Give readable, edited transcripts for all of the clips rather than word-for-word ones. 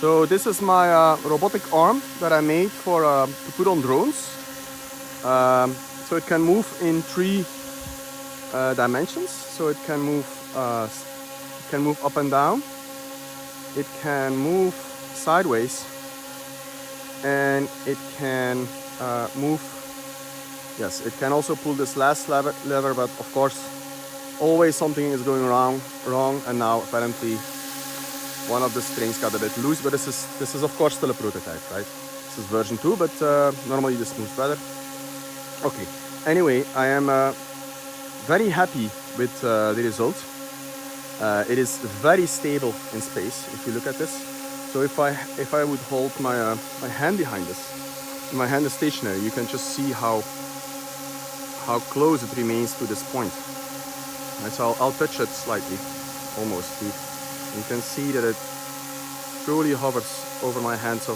So this is my robotic arm that I made for to put on drones. So it can move in 3 dimensions. So it can move up and down. It can move sideways, and it can move. Yes, it can also pull this last lever, but of course, always something is going wrong. And now apparently one of the strings got a bit loose. But this is of course still a prototype, right? This is version 2, but normally this moves better. Okay. Anyway, I am very happy with the result. It is very stable in space. If you look at this, so if I would hold my my hand behind this, my hand is stationary. You can just see how close it remains to this point. And so I'll touch it slightly, almost. You can see that it truly hovers over my hand. So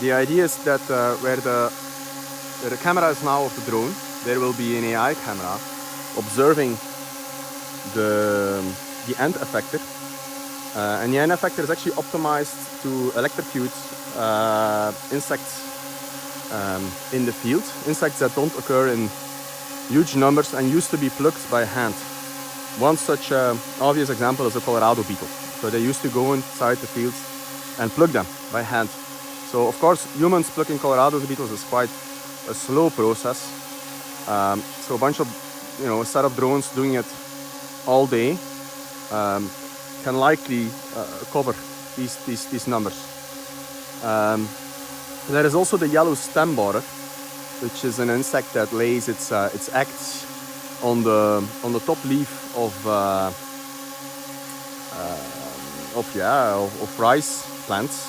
the idea is that where the camera is now of the drone, there will be an AI camera observing the end effector. And the end effector is actually optimized to electrocute insects in the field. Insects that don't occur in huge numbers and used to be plucked by hand. One such obvious example is the Colorado beetle. So they used to go inside the fields and pluck them by hand. So of course, humans plucking Colorado beetles is quite a slow process. So a bunch of, a set of drones doing it all day can likely cover these numbers. There is also the yellow stem borer, which is an insect that lays its eggs on the top leaf of rice plants,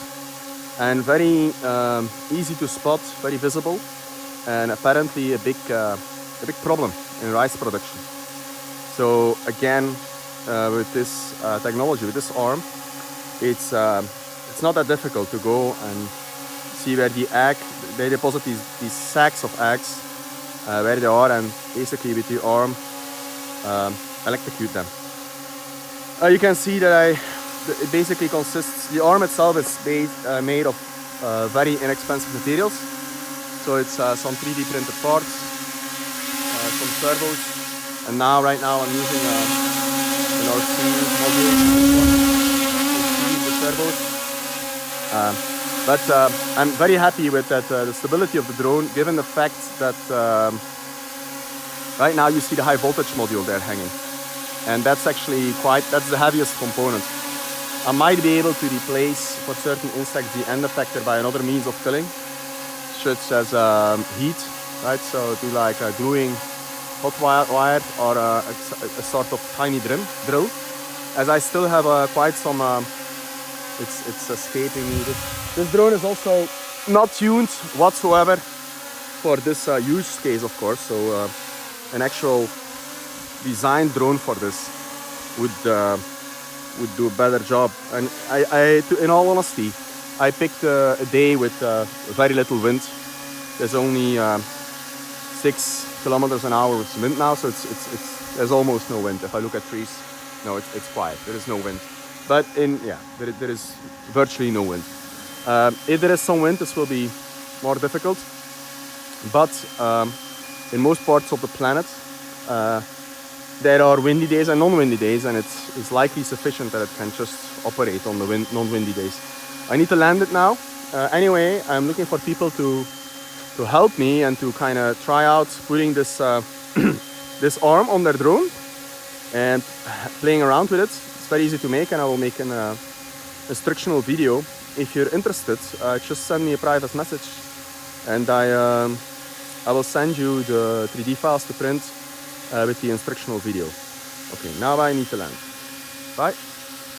and very easy to spot, very visible, and apparently a big problem in rice production. So again, with this technology, with this arm, it's not that difficult to go and see where they deposit these sacks of eggs, where they are, and basically with the arm electrocute them. You can see that it basically consists, the arm itself is made of very inexpensive materials. So it's some 3D printed parts, some servos, and right now I'm using an RC module to use the servos. But I'm very happy with that, the stability of the drone, given the fact that right now you see the high voltage module there hanging. And that's actually that's the heaviest component. I might be able to replace for certain insects the end effector by another means of filling, such as heat, right? So do like gluing hot wire or a sort of tiny drill. As I still have quite some, it's escaping me. This drone is also not tuned whatsoever for this use case, of course. So an actual designed drone for this would do a better job. And in all honesty, I picked a day with very little wind. There's only 6 kilometers an hour with wind now, so there's almost no wind. If I look at trees, no, it's quiet. There is no wind. But there is virtually no wind. If there is some wind, this will be more difficult. But in most parts of the planet, there are windy days and non-windy days, and it's likely sufficient that it can just operate on the non-windy days. I need to land it now. Anyway, I'm looking for people to help me and to kind of try out putting this this arm on their drone and playing around with it. It's very easy to make, and I will make an instructional video. If you're interested, just send me a private message, and I will send you the 3D files to print with the instructional video. Okay, now I need to land. Bye.